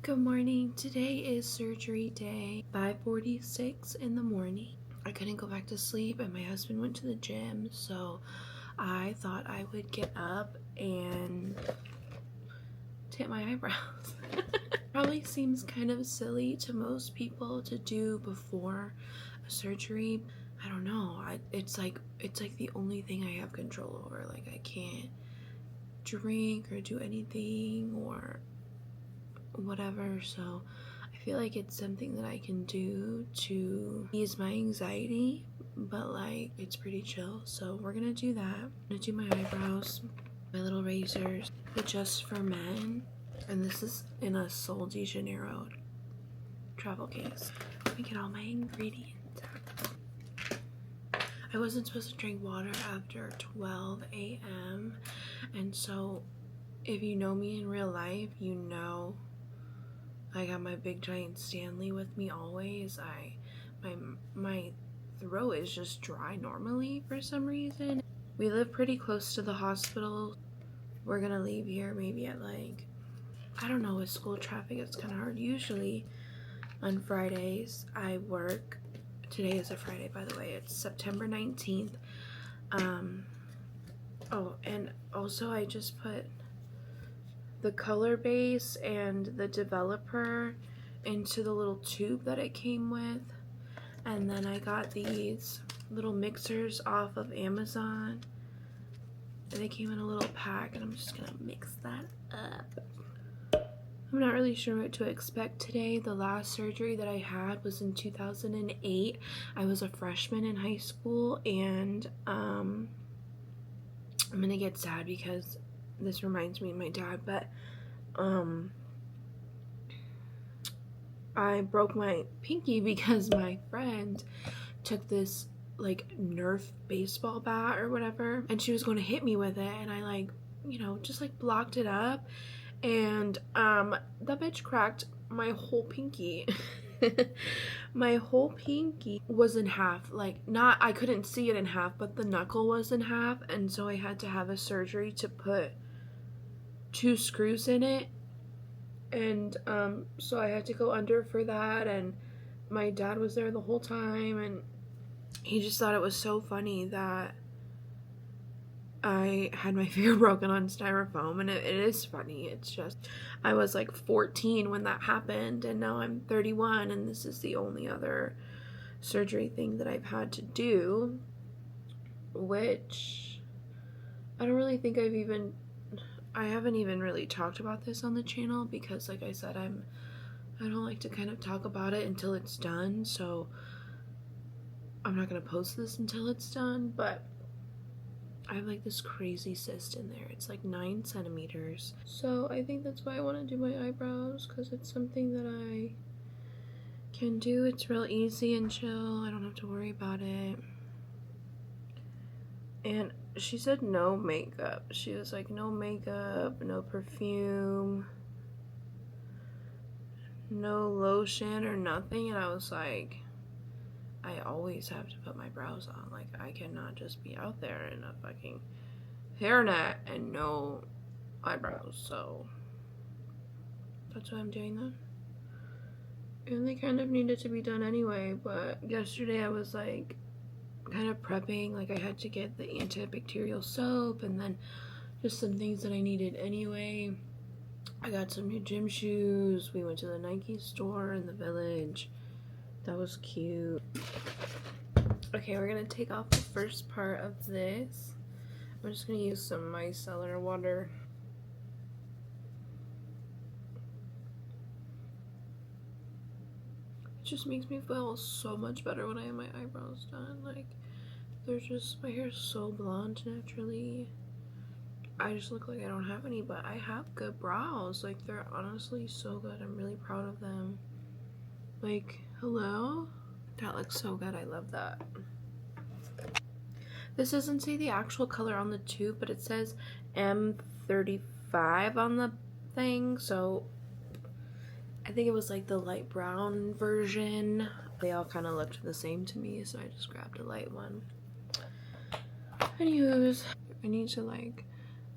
Good morning. Today is surgery day, 5:46 in the morning. I couldn't go back to sleep and my husband went to the gym, so I thought I would get up and tint my eyebrows. Probably seems kind of silly to most people to do before a surgery. I don't know. It's like the only thing I have control over. Like, I can't drink or do anything or whatever, so I feel like it's something that I can do to ease my anxiety, but like it's pretty chill, so we're gonna do that. I'm gonna do my eyebrows, my little razors, but just for men, and this is in a Sol de Janeiro travel case. Let me get all my ingredients. I wasn't supposed to drink water after 12 a.m. and so if you know me in real life, you know I got my big giant Stanley with me always. My throat is just dry normally for some reason. We live pretty close to the hospital. We're gonna leave here maybe at like, I don't know, with school traffic it's kind of hard. Usually on Fridays I work. Today is a Friday, by the way. It's September 19th. Oh, and also I just put the color base and the developer into the little tube that it came with, and then I got these little mixers off of Amazon and they came in a little pack, and I'm just gonna mix that up. I'm not really sure what to expect today. The last surgery that I had was in 2008. I was a freshman in high school, and I'm gonna get sad because this reminds me of my dad, but I broke my pinky because my friend took this like Nerf baseball bat or whatever, and she was going to hit me with it, and I like, you know, just like blocked it up, and the bitch cracked my whole pinky. My whole pinky was in half. Like, not, I couldn't see it in half, but the knuckle was in half, and so I had to have a surgery to put 2 screws in it, and so I had to go under for that, and my dad was there the whole time, and he just thought it was so funny that I had my finger broken on styrofoam, and it is funny. It's just, I was like 14 when that happened, and now I'm 31, and this is the only other surgery thing that I've had to do, which I don't really think I haven't even really talked about this on the channel because, like I said, I don't like to kind of talk about it until it's done, so I'm not gonna post this until it's done. But I have like this crazy cyst in there. It's like 9 centimeters. So I think that's why I want to do my eyebrows, because it's something that I can do. It's real easy and chill. I don't have to worry about it. And she said no makeup. She was like, no makeup, no perfume, no lotion or nothing. And I was like, I always have to put my brows on. Like, I cannot just be out there in a fucking hairnet and no eyebrows. So that's why I'm doing that. And they kind of needed to be done anyway, but yesterday I was like kind of prepping. Like, I had to get the antibacterial soap and then just some things that I needed anyway. I got some new gym shoes. We went to the Nike store in the village. That was cute. Okay, we're gonna take off the first part of this. I'm just gonna use some micellar water. It just makes me feel so much better when I have my eyebrows done. Like, they're just, my hair is so blonde naturally. I just look like I don't have any, but I have good brows. Like, they're honestly so good. I'm really proud of them. Like, hello? That looks so good. I love that. This doesn't say the actual color on the tube, but it says M35 on the thing, so I think it was like the light brown version. They all kind of looked the same to me, so I just grabbed a light one. Anyways, I need to like,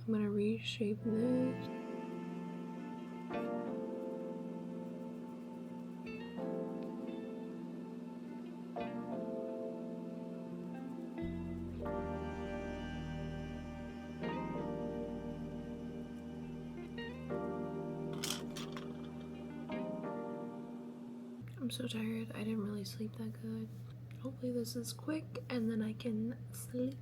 I'm gonna reshape this. I'm so tired. I didn't really sleep that good. Hopefully this is quick and then I can sleep.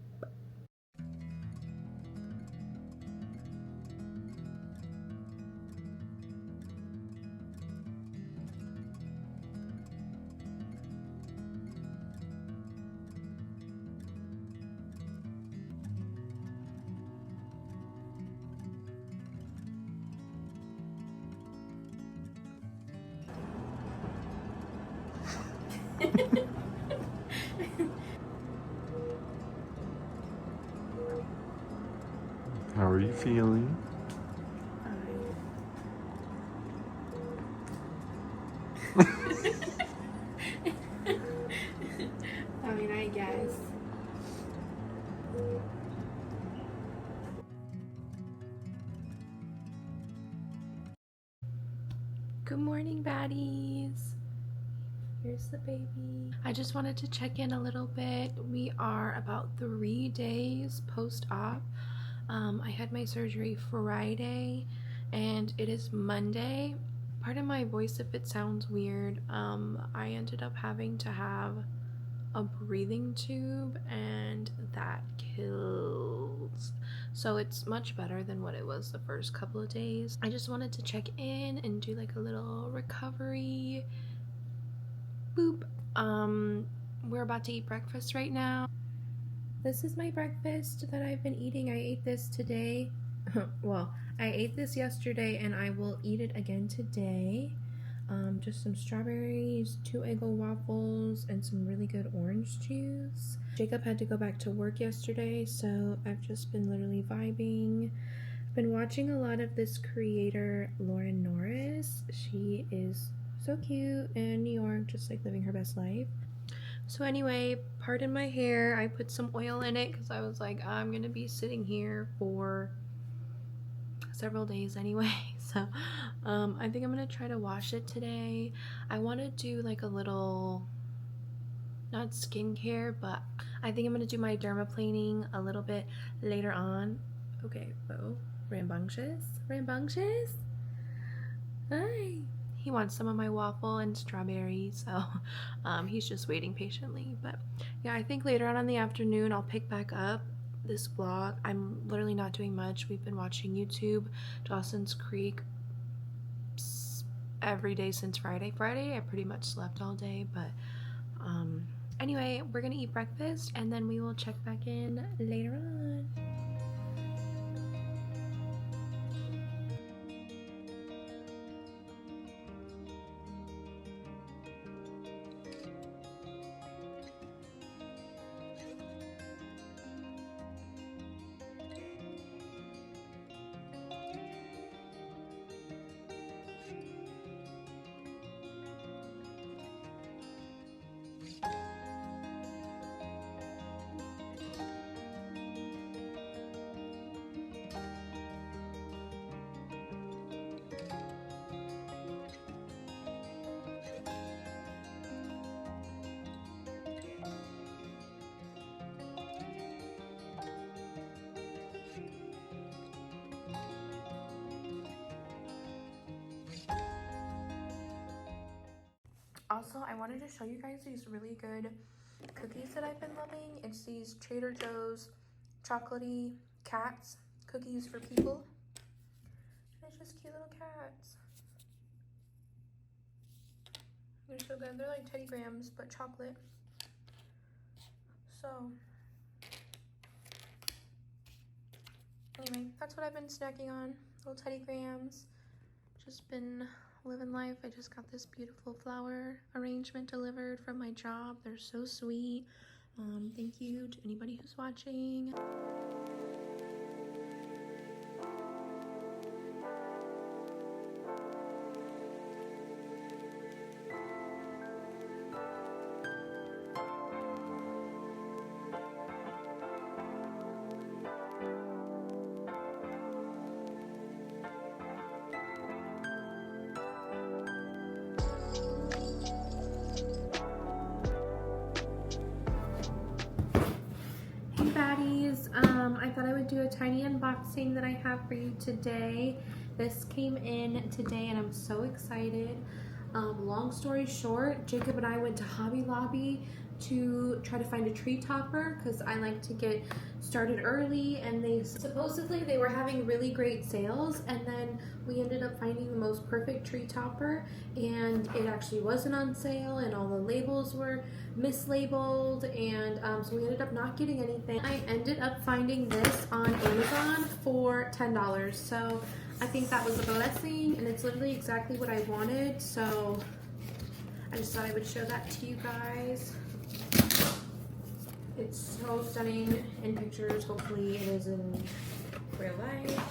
How are you feeling? I mean, I guess. Good morning, baddies. Here's the baby. I just wanted to check in a little bit. We are about 3 days post-op. I had my surgery Friday and it is Monday. Pardon my voice if it sounds weird. I ended up having to have a breathing tube and that kills. So it's much better than what it was the first couple of days. I just wanted to check in and do like a little recovery. Boop. We're about to eat breakfast right now. This is my breakfast that I've been eating. I ate this today. Well, I ate this yesterday and I will eat it again today. Just some strawberries, 2 Eggo waffles, and some really good orange juice. Jacob had to go back to work yesterday, so I've just been literally vibing. I've been watching a lot of this creator, Lauren Norris. She is so cute in New York, just like living her best life. So anyway, pardon my hair. I put some oil in it because I was like, I'm gonna be sitting here for several days anyway. So I think I'm gonna try to wash it today. I want to do like a little, not skincare, but I think I'm gonna do my dermaplaning a little bit later on. Okay, Bo, rambunctious. Hi. He wants some of my waffle and strawberry, so he's just waiting patiently. But yeah, I think later on in the afternoon I'll pick back up this vlog. I'm literally not doing much. We've been watching YouTube, Dawson's Creek, every day since Friday. I pretty much slept all day, but anyway, we're gonna eat breakfast and then we will check back in later on. Also, I wanted to show you guys these really good cookies that I've been loving. It's these Trader Joe's chocolatey cats cookies for people. And it's just cute little cats. They're so good. They're like Teddy Grahams, but chocolate. So, anyway, that's what I've been snacking on. Little Teddy Grahams. Just been living life. I just got this beautiful flower arrangement delivered from my job. They're so sweet. Thank you to anybody who's watching. Baddies, I thought I would do a tiny unboxing that I have for you today. This came in today and I'm so excited. Long story short, Jacob and I went to Hobby Lobby to try to find a tree topper because I like to get started early, and they supposedly they were having really great sales, and then we ended up finding the most perfect tree topper, and it actually wasn't on sale, and all the labels were mislabeled, and so we ended up not getting anything. I ended up finding this on Amazon for $10, so I think that was a blessing, and it's literally exactly what I wanted, so I just thought I would show that to you guys. It's so stunning in pictures. Hopefully it is in real life.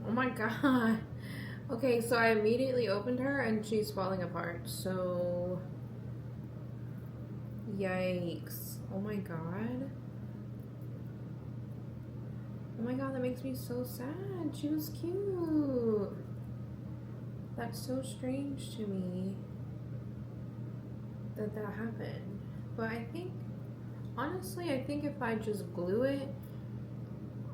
Oh my god. Okay, so I immediately opened her and she's falling apart. So, yikes. Oh my god. Oh my god, that makes me so sad. She was cute. That's so strange to me that that happened. But I think, honestly, I think if I just glue it,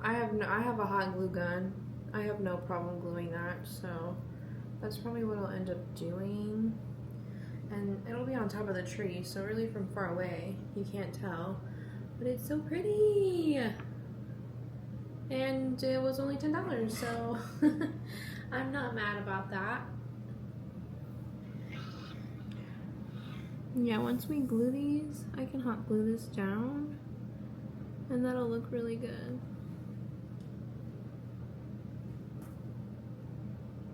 I have a hot glue gun. I have no problem gluing that, so that's probably what I'll end up doing. And it'll be on top of the tree, so really from far away, you can't tell. But it's so pretty! And it was only $10, so I'm not mad about that. Yeah, once we glue these, I can hot glue this down, and that'll look really good.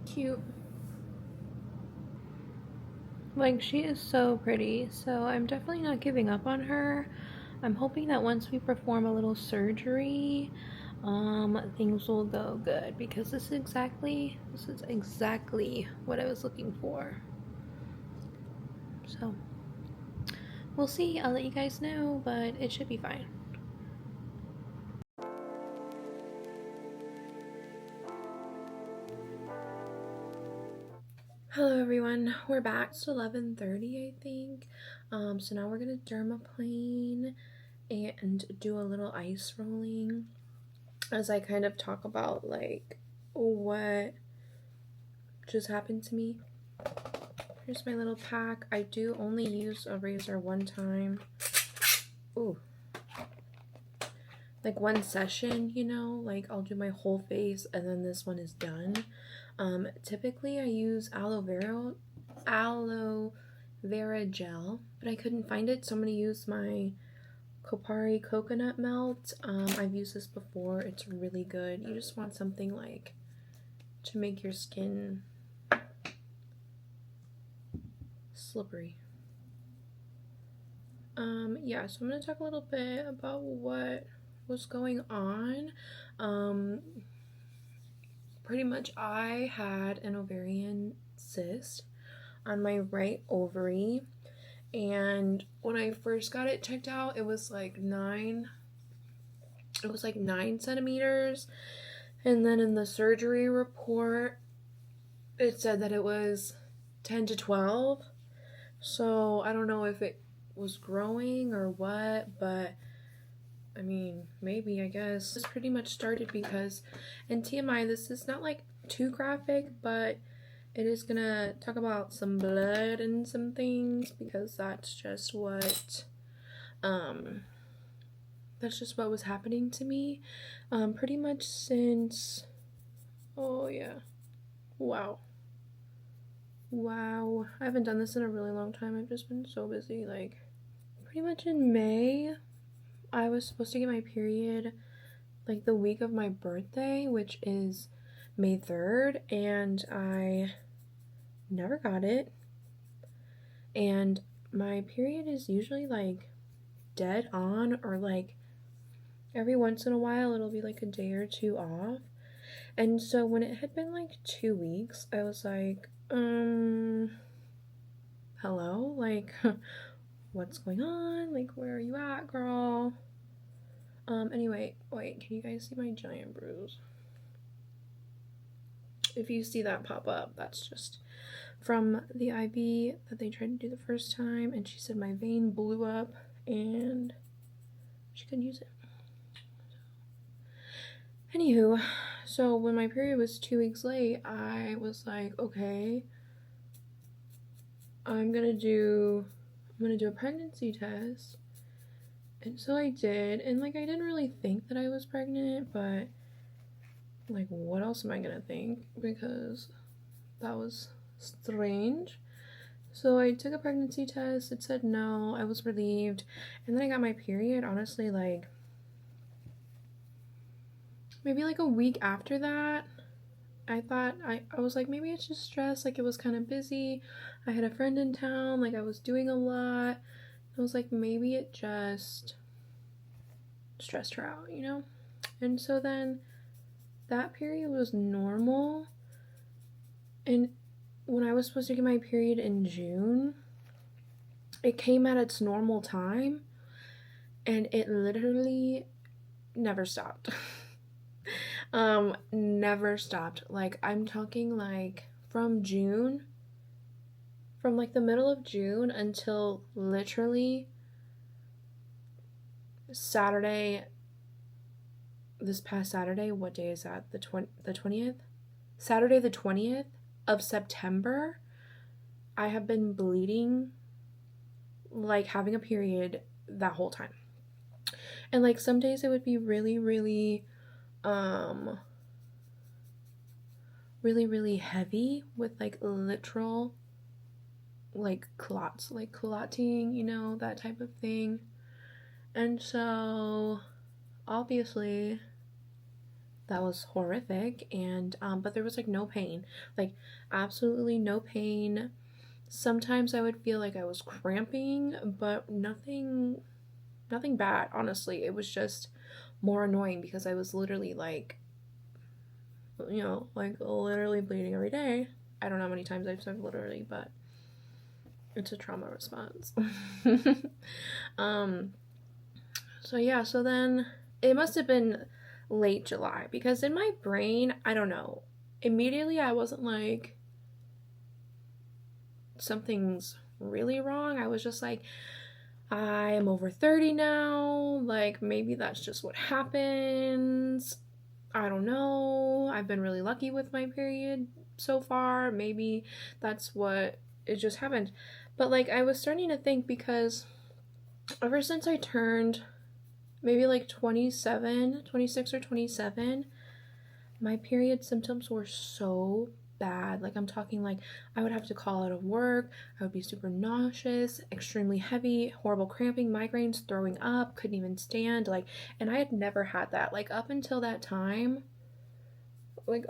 Cute. Like, she is so pretty, so I'm definitely not giving up on her. I'm hoping that once we perform a little surgery, things will go good, because this is exactly what I was looking for. So we'll see. I'll let you guys know, but it should be fine. Hello everyone, we're back. It's 11:30, I think. So now we're gonna dermaplane and do a little ice rolling as I kind of talk about like what just happened to me. Here's my little pack. I do only use a razor one time. Ooh. Like one session, you know, like I'll do my whole face and then this one is done. Typically I use aloe vera gel, but I couldn't find it, so I'm gonna use my Kopari coconut melt. I've used this before. It's really good. You just want something like to make your skin slippery. Yeah, so I'm gonna talk a little bit about what was going on. Pretty much I had an ovarian cyst on my right ovary, and when I first got it checked out, it was like 9 centimeters, and then in the surgery report it said that it was 10 to 12. So I don't know if it was growing or what, but I mean, maybe, I guess. This pretty much started because, and TMI, this is not like too graphic, but it is gonna talk about some blood and some things, because that's just what was happening to me pretty much since, oh yeah, wow, I haven't done this in a really long time. I've just been so busy. Like, pretty much in May I was supposed to get my period like the week of my birthday, which is May 3rd, and I never got it. And my period is usually like dead on, or like every once in a while it'll be like a day or two off. And so when it had been like 2 weeks, I was like, hello, like what's going on? Like, where are you at, girl? Anyway, wait, can you guys see my giant bruise? If you see that pop up, that's just from the IV that they tried to do the first time, and she said my vein blew up and she couldn't use it. Anywho, so when my period was 2 weeks late, I was like, okay, I'm gonna do a pregnancy test. And so I did, and like I didn't really think that I was pregnant, but like what else am I gonna think, because that was strange. So I took a pregnancy test. It said no. I was relieved, and then I got my period, honestly, like maybe like a week after that. I thought I was like, maybe it's just stress, like it was kind of busy, I had a friend in town, like I was doing a lot. I was like, maybe it just stressed her out, you know? And so then that period was normal, and when I was supposed to get my period in June, it came at its normal time, and it literally never stopped. Never stopped. Like, I'm talking like from like the middle of June until literally Saturday, this past Saturday. What day is that? The 20th? Saturday the 20th of September. I have been bleeding, like having a period that whole time. And like some days it would be really, really really heavy with like literal like clots, like clotting, you know, that type of thing. And so obviously that was horrific, and but there was like no pain, like absolutely no pain. Sometimes I would feel like I was cramping, but nothing bad, honestly. It was just more annoying because I was literally like, you know, like literally bleeding every day. I don't know how many times I've said literally, but it's a trauma response. So yeah, so then it must have been late July, because in my brain, I don't know, immediately I wasn't like something's really wrong. I was just like, I am over 30 now, like maybe that's just what happens. I don't know. I've been really lucky with my period so far. Maybe that's what it just happened. But like I was starting to think, because ever since I turned maybe like 27, 26 or 27, my period symptoms were so bad. Like I'm talking like I would have to call out of work, I would be super nauseous, extremely heavy, horrible cramping, migraines, throwing up, couldn't even stand, like, and I had never had that. Like up until that time, my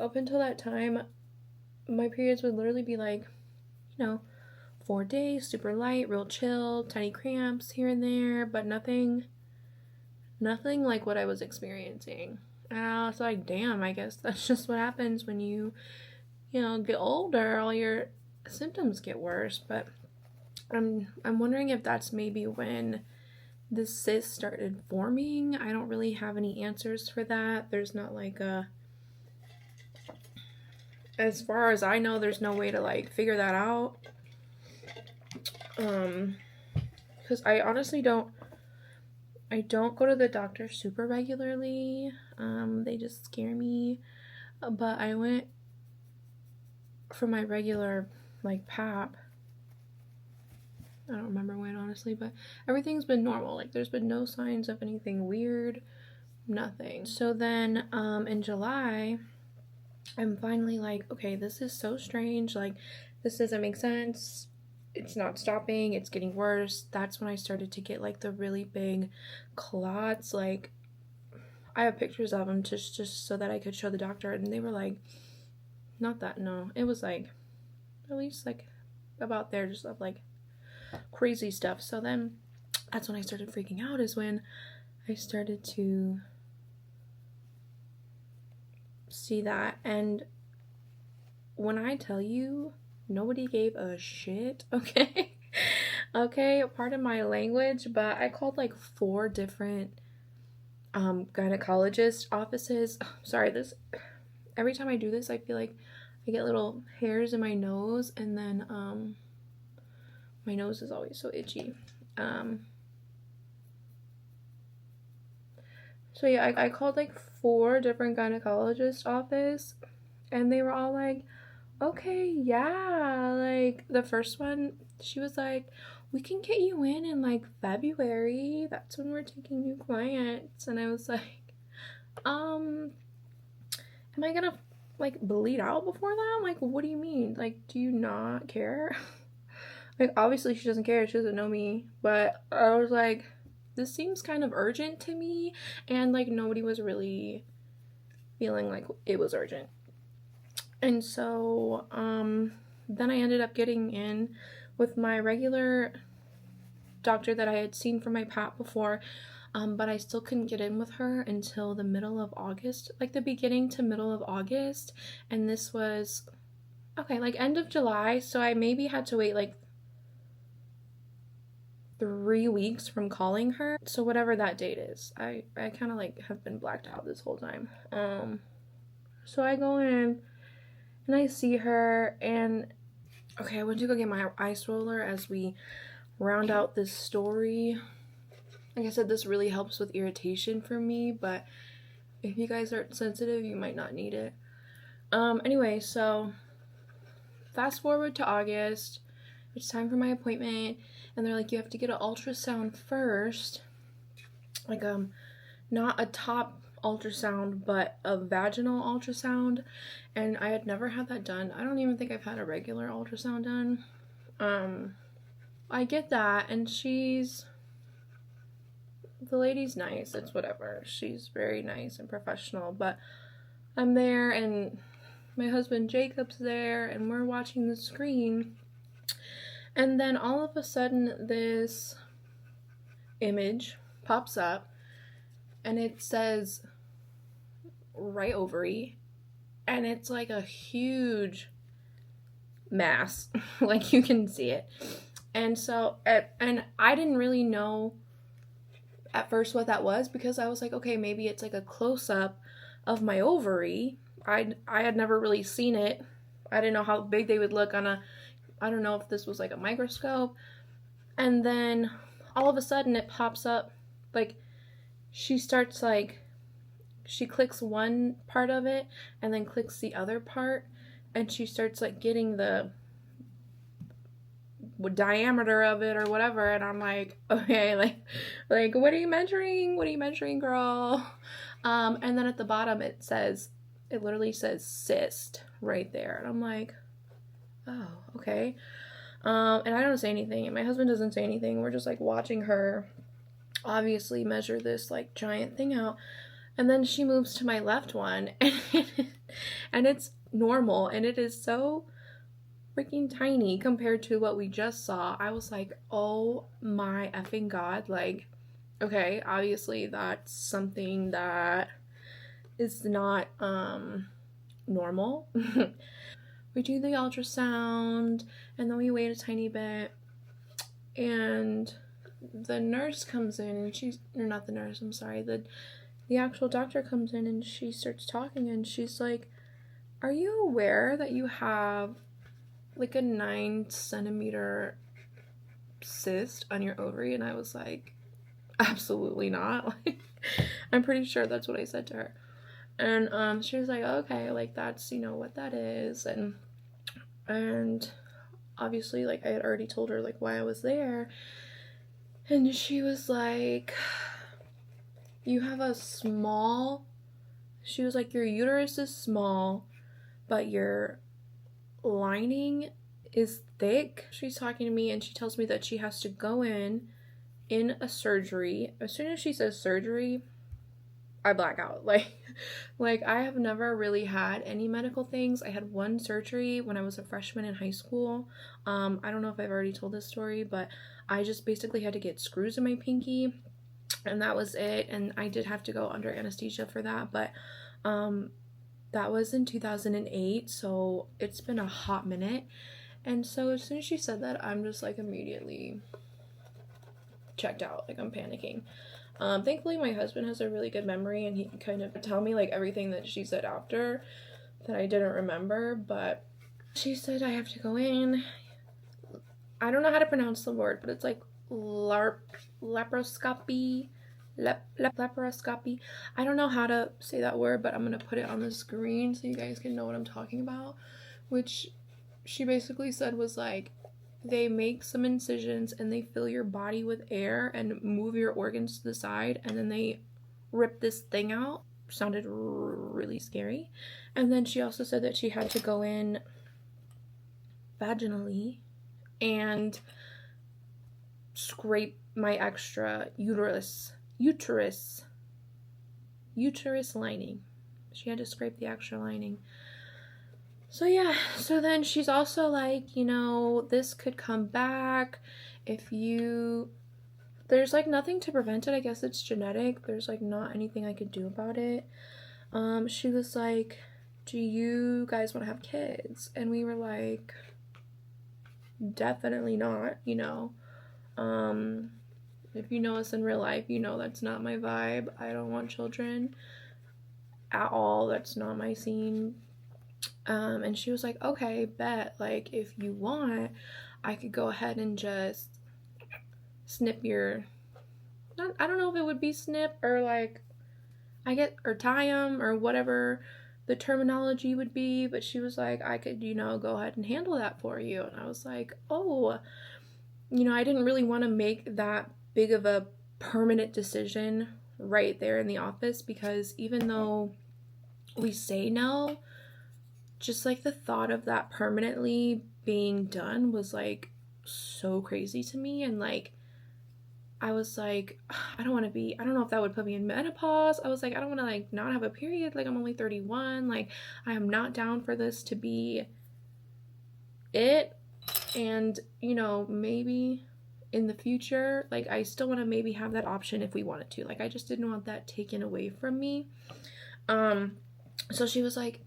periods would literally be like, you know, 4 days, super light, real chill, tiny cramps here and there, but nothing like what I was experiencing. And I was like, damn, I guess that's just what happens when you get older. All your symptoms get worse. But I'm wondering if that's maybe when the cyst started forming. I don't really have any answers for that. There's not like as far as I know, there's no way to like figure that out. Because I honestly don't go to the doctor super regularly. They just scare me. But I went for my regular like pap. I don't remember when, honestly, but everything's been normal. Like there's been no signs of anything weird, nothing. So then in July, I'm finally like, okay, this is so strange. Like this doesn't make sense. It's not stopping. It's getting worse. That's when I started to get like the really big clots. Like I have pictures of them just so that I could show the doctor, and they were like, not that, no. It was like at least like about there, just of like crazy stuff. So then that's when I started freaking out, is when I started to see that. And when I tell you, nobody gave a shit, okay? Okay, pardon my language, but I called like 4 different gynecologist offices. Sorry, this every time I do this, I feel like I get little hairs in my nose, and then my nose is always so itchy. So yeah, I called like 4 different gynecologist office, and they were all like, okay, yeah. Like the first one, she was like, we can get you in like February. That's when we're taking new clients. And I was like, am I gonna like bleed out before that? Like, what do you mean? Like, do you not care? Like, obviously she doesn't care. She doesn't know me. But I was like, this seems kind of urgent to me. And like, nobody was really feeling like it was urgent. And so, then I ended up getting in with my regular doctor that I had seen for my PAP before, but I still couldn't get in with her until the middle of August, like the beginning to middle of August. And this was, okay, like end of July, so I maybe had to wait like 3 weeks from calling her. So whatever that date is, I kind of like have been blacked out this whole time. So I go in and I see her, and okay, I went to go get my ice roller as we round out this story. Like I said, this really helps with irritation for me, but if you guys aren't sensitive, you might not need it. Anyway, so fast forward to August. It's time for my appointment, and they're like, you have to get an ultrasound first. Like, not a top ultrasound, but a vaginal ultrasound. And I had never had that done. I don't even think I've had a regular ultrasound done. I get that, and the lady's nice. It's whatever. She's very nice and professional, but I'm there, and my husband Jacob's there, and we're watching the screen, and then all of a sudden this image pops up, and it says right ovary, and it's like a huge mass. Like, you can see it. And so, and I didn't really know at first what that was, because I was like, okay, maybe it's like a close-up of my ovary. I had never really seen it. I didn't know how big they would look on a, I don't know if this was like a microscope. And then all of a sudden it pops up, like she starts like, she clicks one part of it and then clicks the other part, and she starts like getting the diameter of it or whatever, and I'm like, okay, like what are you measuring, girl? And then at the bottom it literally says cyst right there, and I'm like, oh, okay. And I don't say anything, and my husband doesn't say anything. We're just like watching her obviously measure this like giant thing out, and then she moves to my left one, and it's normal, and it is so freaking tiny compared to what we just saw. I was like, oh my effing god. Like, okay, obviously that's something that is not normal. We do the ultrasound, and then we wait a tiny bit, and the nurse comes in, and she's, or not the nurse, I'm sorry, the actual doctor comes in, and she starts talking, and she's like, are you aware that you have like a 9-centimeter cyst on your ovary? And I was like, absolutely not. Like, I'm pretty sure that's what I said to her. And she was like, okay, like that's, what that is. And obviously, like, I had already told her like why I was there, and she was like, you have a small, she was like, your uterus is small, but your lining is thick. She's talking to me, and she tells me that she has to go in a surgery. As soon as she says surgery, I black out. Like I have never really had any medical things. I had one surgery when I was a freshman in high school. I don't know if I've already told this story, but I just basically had to get screws in my pinky, and that was it. And I did have to go under anesthesia for that, but that was in 2008, so it's been a hot minute. And so as soon as she said that, I'm just like immediately checked out. Like, I'm panicking. Thankfully my husband has a really good memory and he can kind of tell me like everything that she said after that I didn't remember, but she said I have to go in. I don't know how to pronounce the word, but it's like laparoscopy. Laparoscopy. I don't know how to say that word, but I'm gonna put it on the screen so you guys can know what I'm talking about. Which she basically said was like, they make some incisions and they fill your body with air and move your organs to the side, and then they rip this thing out. Sounded really scary. And then she also said that she had to go in vaginally and scrape my extra uterus lining. She had to scrape the extra lining. So yeah, so then she's also like, you know, this could come back if you, there's like nothing to prevent it. I guess it's genetic. There's like not anything I could do about it. She was like, do you guys want to have kids? And we were like, definitely not, you know. If you know us in real life, you know that's not my vibe. I don't want children at all. That's not my scene. And she was like, okay, bet. Like, if you want, I could go ahead and just snip your, I don't know if it would be snip or like, or tie them or whatever the terminology would be, but she was like, I could, you know, go ahead and handle that for you. And I was like, oh, you know, I didn't really want to make that big of a permanent decision right there in the office, because even though we say no, just like the thought of that permanently being done was like so crazy to me. And like, I was like, I don't know if that would put me in menopause. I was like, I don't want to like not have a period. Like, I'm only 31. Like, I am not down for this to be it. And, you know, maybe in the future, like, I still want to maybe have that option if we wanted to. Like, I just didn't want that taken away from me. So she was like,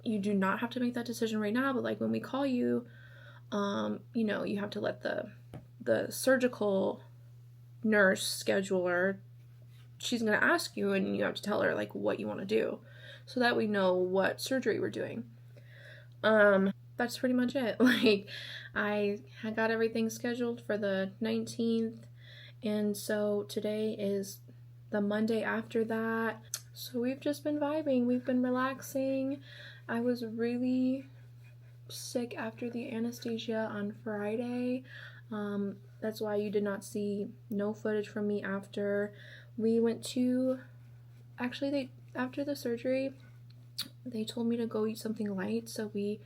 you do not have to make that decision right now, but like when we call you, you know, you have to let the surgical nurse scheduler, she's going to ask you and you have to tell her like what you want to do so that we know what surgery we're doing. That's pretty much it. Like, I got everything scheduled for the 19th, and so today is the Monday after that. So we've just been vibing, we've been relaxing. I was really sick after the anesthesia on Friday. That's why you did not see no footage from me after. We went to, actually, after the surgery, they told me to go eat something light, so we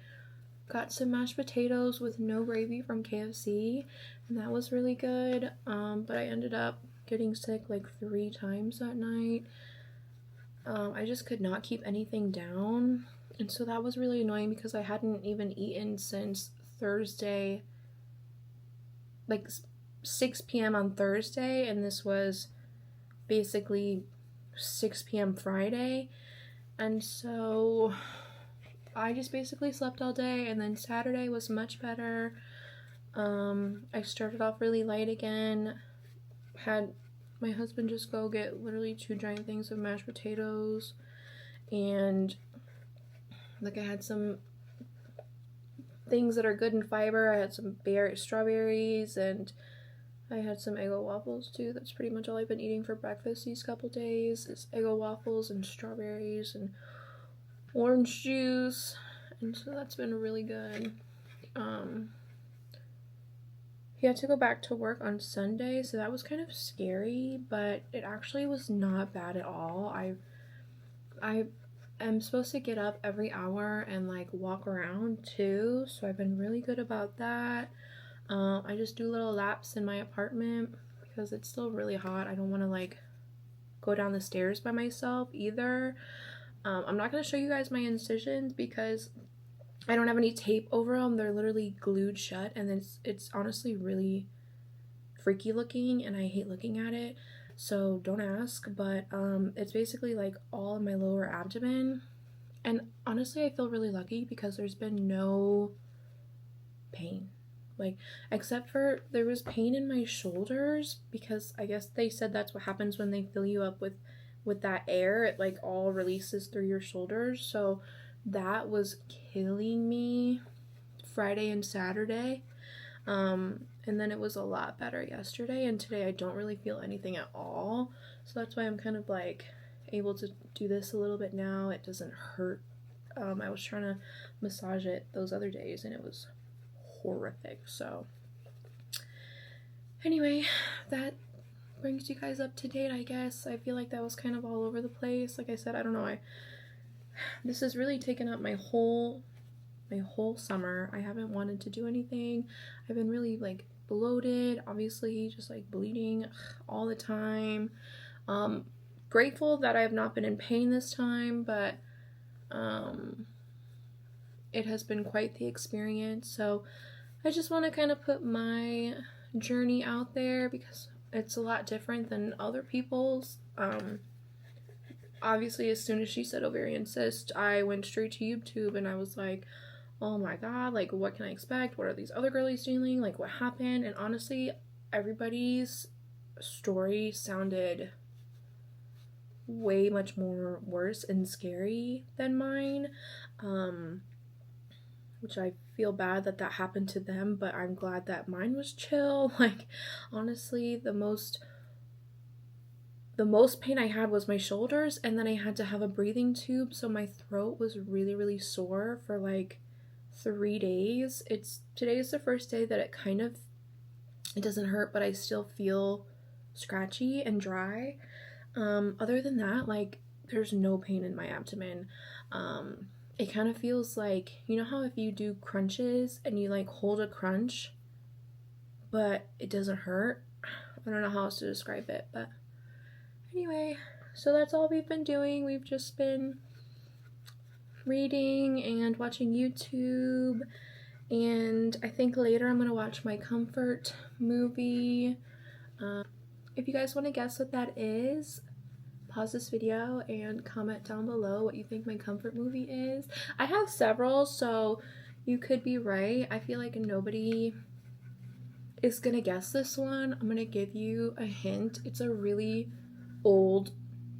got some mashed potatoes with no gravy from KFC, and that was really good. But I ended up getting sick like 3 times that night. I just could not keep anything down, and so that was really annoying because I hadn't even eaten since Thursday, like 6 p.m. on Thursday, and this was basically 6 p.m. Friday, and so I just basically slept all day, and then Saturday was much better. I started off really light again, had my husband just go get literally 2 giant things of mashed potatoes, and like I had some things that are good in fiber. I had some strawberries, and I had some Eggo waffles too. That's pretty much all I've been eating for breakfast these couple days, is Eggo waffles and strawberries and orange juice, and so that's been really good. He had to go back to work on Sunday, so that was kind of scary, but it actually was not bad at all. I am supposed to get up every hour and like walk around too, so I've been really good about that. I just do little laps in my apartment because it's still really hot. I don't want to like go down the stairs by myself either. I'm not going to show you guys my incisions because I don't have any tape over them. They're literally glued shut, and it's honestly really freaky looking, and I hate looking at it, so don't ask. But it's basically like all in my lower abdomen, and honestly I feel really lucky because there's been no pain. Like, except for there was pain in my shoulders because I guess they said that's what happens when they fill you up with that air. It like all releases through your shoulders. So that was killing me Friday and Saturday. And then it was a lot better yesterday, and today I don't really feel anything at all. So that's why I'm kind of like able to do this a little bit now. It doesn't hurt. I was trying to massage it those other days and it was horrific. So anyway, that brings you guys up to date, I guess. I feel like that was kind of all over the place. Like I said, I don't know. This has really taken up my whole summer. I haven't wanted to do anything. I've been really like bloated, obviously, just like bleeding all the time. Grateful that I have not been in pain this time, but it has been quite the experience. So I just want to kind of put my journey out there because it's a lot different than other people's. Obviously, as soon as she said ovarian cyst, I went straight to YouTube and I was like, oh my god, like, what can I expect? What are these other girlies doing? Like, what happened? And honestly, everybody's story sounded way much more worse and scary than mine, which I feel bad that that happened to them, but I'm glad that mine was chill. Like, honestly, the most pain I had was my shoulders, and then I had to have a breathing tube, so my throat was really, really sore for like 3 days. Today is the first day that it doesn't hurt, but I still feel scratchy and dry. Other than that, like, there's no pain in my abdomen. It kind of feels like, you know how if you do crunches and you like hold a crunch but it doesn't hurt? I don't know how else to describe it, but anyway, so that's all we've been doing. We've just been reading and watching YouTube, and I think later I'm gonna watch my comfort movie. If you guys want to guess what that is, pause this video and comment down below what you think my comfort movie is. I have several, so you could be right. I feel like nobody is gonna guess this one. I'm gonna give you a hint. It's a really old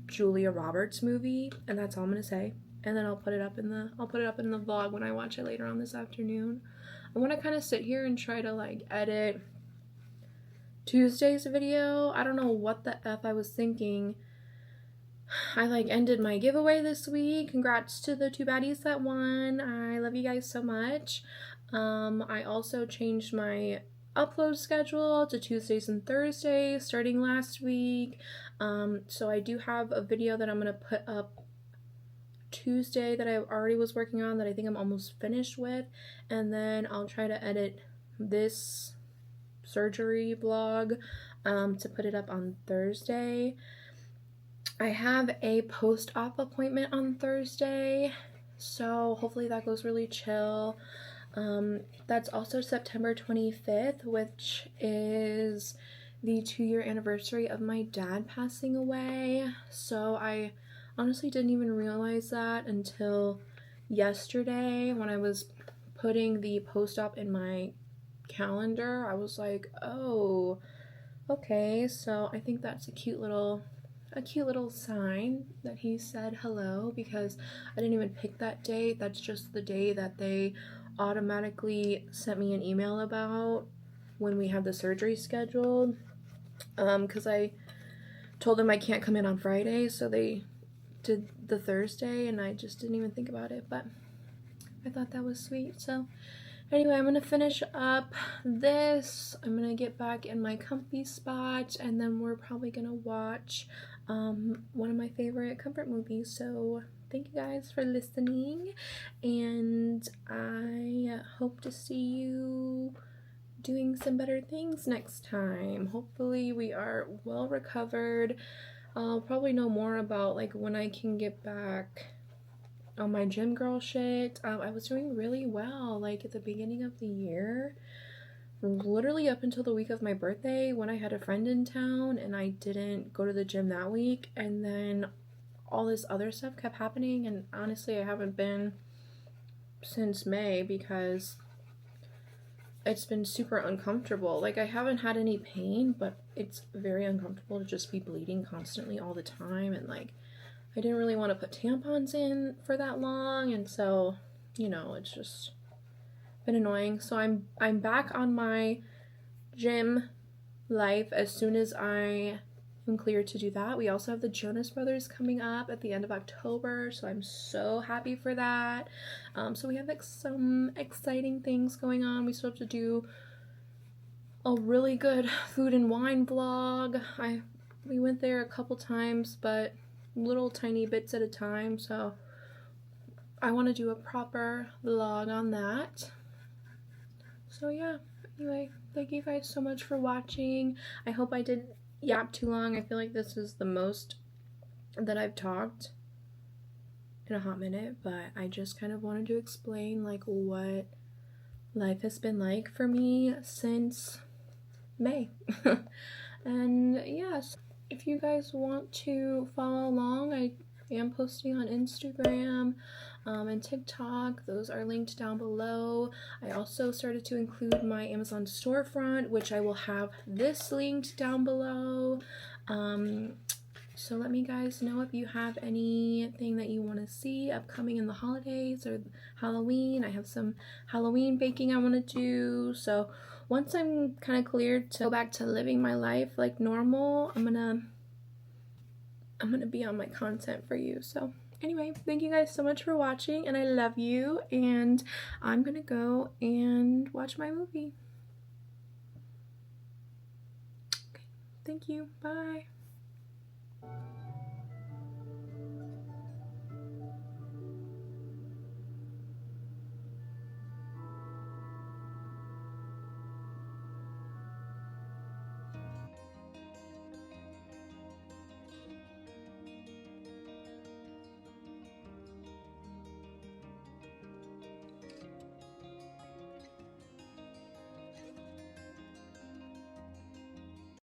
Julia Roberts movie, and that's all I'm gonna say. And then I'll put it up in the vlog when I watch it later on this afternoon. I want to kind of sit here and try to like edit Tuesday's video. I don't know what the F I was thinking. I like ended my giveaway this week. Congrats to the 2 baddies that won. I love you guys so much. I also changed my upload schedule to Tuesdays and Thursdays starting last week. So I do have a video that I'm gonna put up Tuesday that I already was working on that I think I'm almost finished with, and then I'll try to edit this surgery vlog to put it up on Thursday. I have a post-op appointment on Thursday, so hopefully that goes really chill. That's also September 25th, which is the 2-year anniversary of my dad passing away. So I honestly didn't even realize that until yesterday when I was putting the post-op in my calendar. I was like, oh, okay. So I think that's a cute little sign that he said hello, because I didn't even pick that date. That's just the day that they automatically sent me an email about when we had the surgery scheduled, because I told them I can't come in on Friday, so they did the Thursday, and I just didn't even think about it, but I thought that was sweet. So anyway, I'm gonna finish up this. I'm gonna get back in my comfy spot, and then we're probably gonna watch one of my favorite comfort movies. So thank you guys for listening, and I hope to see you doing some better things next time. Hopefully we are well recovered. I'll probably know more about like when I can get back on my gym girl shit. I was doing really well like at the beginning of the year, literally up until the week of my birthday when I had a friend in town and I didn't go to the gym that week, and then all this other stuff kept happening, and honestly I haven't been since May because it's been super uncomfortable. Like, I haven't had any pain, but it's very uncomfortable to just be bleeding constantly all the time. And like, I didn't really want to put tampons in for that long, and so, you know, it's just been annoying. So I'm back on my gym life as soon as I am cleared to do that. We also have the Jonas Brothers coming up at the end of October, so I'm so happy for that. So we have like some exciting things going on. We still have to do a really good food and wine vlog. We went there a couple times, but little tiny bits at a time, so I want to do a proper vlog on that. So yeah, anyway, thank you guys so much for watching. I hope I didn't yap too long. I feel like this is the most that I've talked in a hot minute, but I just kind of wanted to explain like what life has been like for me since May. And yes, if you guys want to follow along, I am posting on Instagram and TikTok. Those are linked down below. I also started to include my Amazon storefront, which I will have this linked down below. So let me guys know if you have anything that you want to see upcoming in the holidays or Halloween. I have some Halloween baking I want to do. So once I'm kind of cleared to go back to living my life like normal, I'm gonna be on my content for you. So anyway, thank you guys so much for watching, and I love you, and I'm gonna go and watch my movie. Okay, thank you. Bye.